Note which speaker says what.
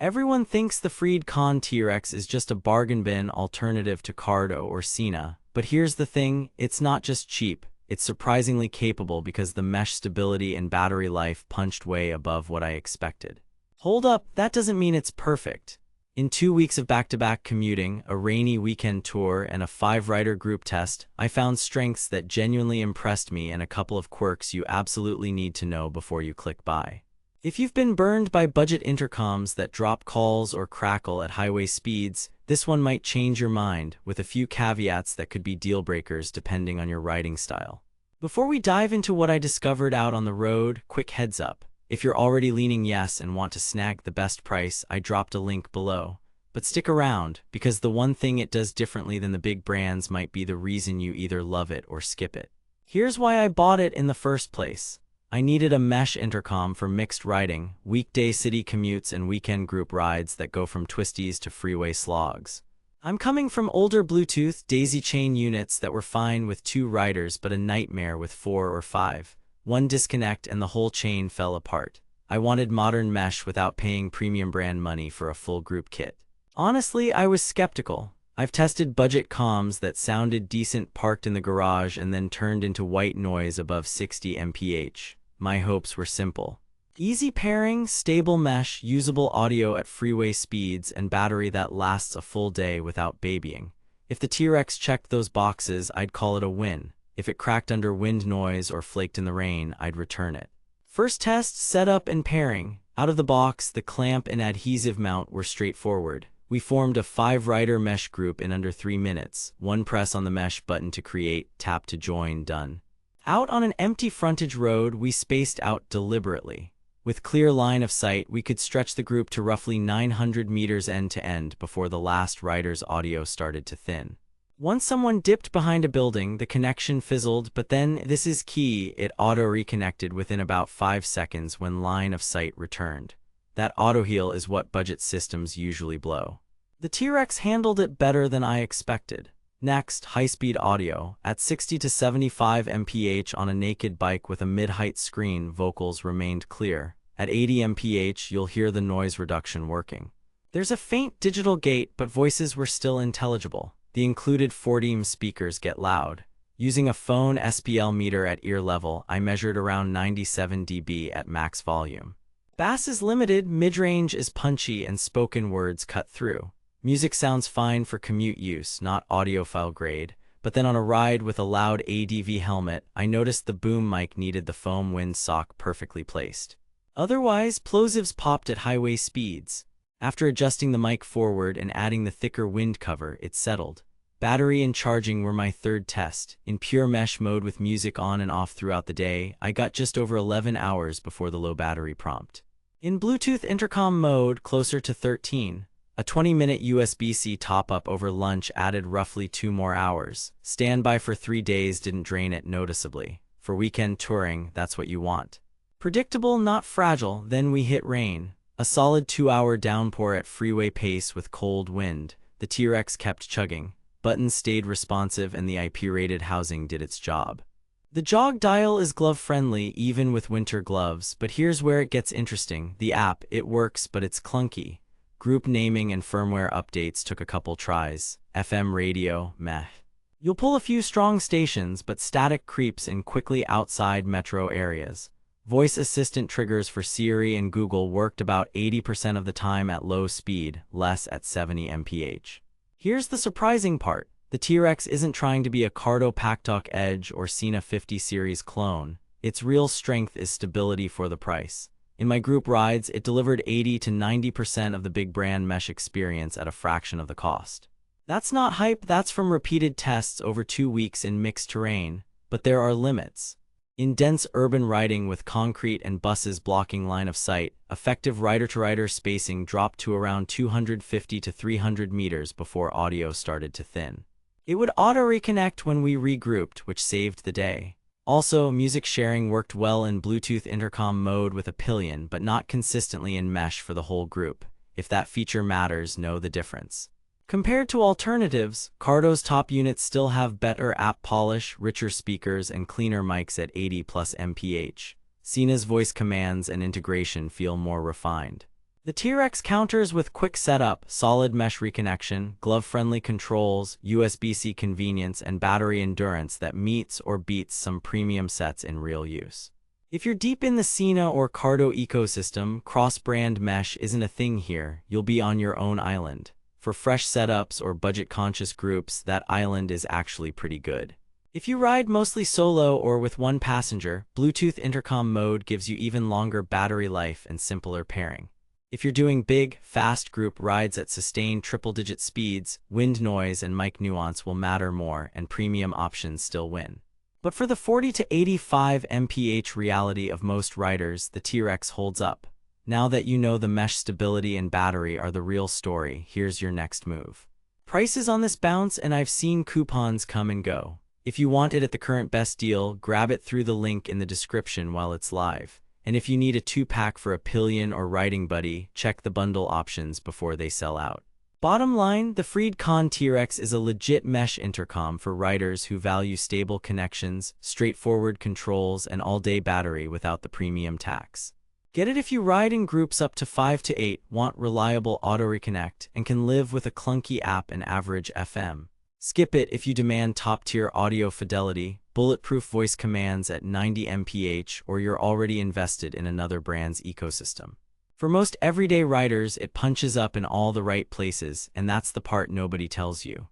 Speaker 1: Everyone thinks the FreedConn T-Rex is just a bargain bin alternative to Cardo or Cena, but here's the thing, it's not just cheap, it's surprisingly capable because the mesh stability and battery life punched way above what I expected. Hold up, that doesn't mean it's perfect. In 2 weeks of back-to-back commuting, a rainy weekend tour, and a 5-rider group test, I found strengths that genuinely impressed me and a couple of quirks you absolutely need to know before you click buy. If you've been burned by budget intercoms that drop calls or crackle at highway speeds, this one might change your mind, with a few caveats that could be deal breakers depending on your riding style. Before we dive into what I discovered out on the road, quick heads up. If you're already leaning yes and want to snag the best price, I dropped a link below. But stick around, because the one thing it does differently than the big brands might be the reason you either love it or skip it. Here's why I bought it in the first place. I needed a mesh intercom for mixed riding, weekday city commutes and weekend group rides that go from twisties to freeway slogs. I'm coming from older Bluetooth daisy chain units that were fine with 2 riders but a nightmare with 4 or 5. One disconnect and the whole chain fell apart. I wanted modern mesh without paying premium brand money for a full group kit. Honestly, I was skeptical. I've tested budget comms that sounded decent parked in the garage and then turned into white noise above 60 mph. My hopes were simple. Easy pairing, stable mesh, usable audio at freeway speeds, and battery that lasts a full day without babying. If the T-Rex checked those boxes, I'd call it a win. If it cracked under wind noise or flaked in the rain, I'd return it. First test, setup and pairing. Out of the box, the clamp and adhesive mount were straightforward. We formed a 5-rider mesh group in under 3 minutes. One press on the mesh button to create, tap to join, done. Out on an empty frontage road, we spaced out deliberately. With clear line of sight, we could stretch the group to roughly 900 meters end to end before the last rider's audio started to thin. Once someone dipped behind a building, the connection fizzled, but then, this is key, it auto-reconnected within about 5 seconds when line of sight returned. That auto-heal is what budget systems usually blow. The T-Rex handled it better than I expected. Next, high-speed audio. At 60 to 75 mph on a naked bike with a mid-height screen, vocals remained clear. At 80 mph, you'll hear the noise reduction working. There's a faint digital gate, but voices were still intelligible. The included 4-dm speakers get loud. Using a phone SPL meter at ear level, I measured around 97 dB at max volume. Bass is limited, mid-range is punchy, and spoken words cut through. Music sounds fine for commute use, not audiophile grade, but then on a ride with a loud ADV helmet, I noticed the boom mic needed the foam wind sock perfectly placed. Otherwise, plosives popped at highway speeds. After adjusting the mic forward and adding the thicker wind cover, it settled. Battery and charging were my third test. In pure mesh mode with music on and off throughout the day, I got just over 11 hours before the low battery prompt. In Bluetooth intercom mode, closer to 13. A 20-minute USB-C top-up over lunch added roughly 2 more hours. Standby for 3 days didn't drain it noticeably. For weekend touring, that's what you want. Predictable, not fragile, then we hit rain. A solid 2-hour downpour at freeway pace with cold wind. The T-Rex kept chugging. Buttons stayed responsive and the IP-rated housing did its job. The jog dial is glove-friendly even with winter gloves, but here's where it gets interesting. The app, it works, but it's clunky. Group naming and firmware updates took a couple tries. FM radio, meh. You'll pull a few strong stations, but static creeps in quickly outside metro areas. Voice assistant triggers for Siri and Google worked about 80% of the time at low speed, less at 70 mph. Here's the surprising part. The T-Rex isn't trying to be a Cardo Packtalk Edge or Cena 50 series clone. Its real strength is stability for the price. In my group rides, it delivered 80 to 90% of the big brand mesh experience at a fraction of the cost. That's not hype, that's from repeated tests over 2 weeks in mixed terrain. But there are limits. In dense urban riding with concrete and buses blocking line of sight, effective rider-to-rider spacing dropped to around 250 to 300 meters before audio started to thin. It would auto-reconnect when we regrouped, which saved the day. Also, music sharing worked well in Bluetooth intercom mode with a pillion, but not consistently in mesh for the whole group. If that feature matters, know the difference. Compared to alternatives, Cardo's top units still have better app polish, richer speakers, and cleaner mics at 80+ mph. Cena's voice commands and integration feel more refined. The T-Rex counters with quick setup, solid mesh reconnection, glove-friendly controls, USB-C convenience, and battery endurance that meets or beats some premium sets in real use. If you're deep in the Sena or Cardo ecosystem, cross-brand mesh isn't a thing here. You'll be on your own island. For fresh setups or budget-conscious groups, that island is actually pretty good. If you ride mostly solo or with one passenger, Bluetooth intercom mode gives you even longer battery life and simpler pairing. If you're doing big, fast group rides at sustained triple-digit speeds, wind noise and mic nuance will matter more and premium options still win. But for the 40 to 85 mph reality of most riders, the T-Rex holds up. Now that you know the mesh stability and battery are the real story, here's your next move. Prices on this bounce, and I've seen coupons come and go. If you want it at the current best deal, grab it through the link in the description while it's live. And if you need a 2-pack for a pillion or riding buddy, check the bundle options before they sell out. Bottom line, the FreedConn T-Rex is a legit mesh intercom for riders who value stable connections, straightforward controls, and all-day battery without the premium tax. Get it if you ride in groups up to 5 to 8, want reliable auto-reconnect, and can live with a clunky app and average FM. Skip it if you demand top-tier audio fidelity, bulletproof voice commands at 90 mph, or you're already invested in another brand's ecosystem. For most everyday riders, it punches up in all the right places, and that's the part nobody tells you.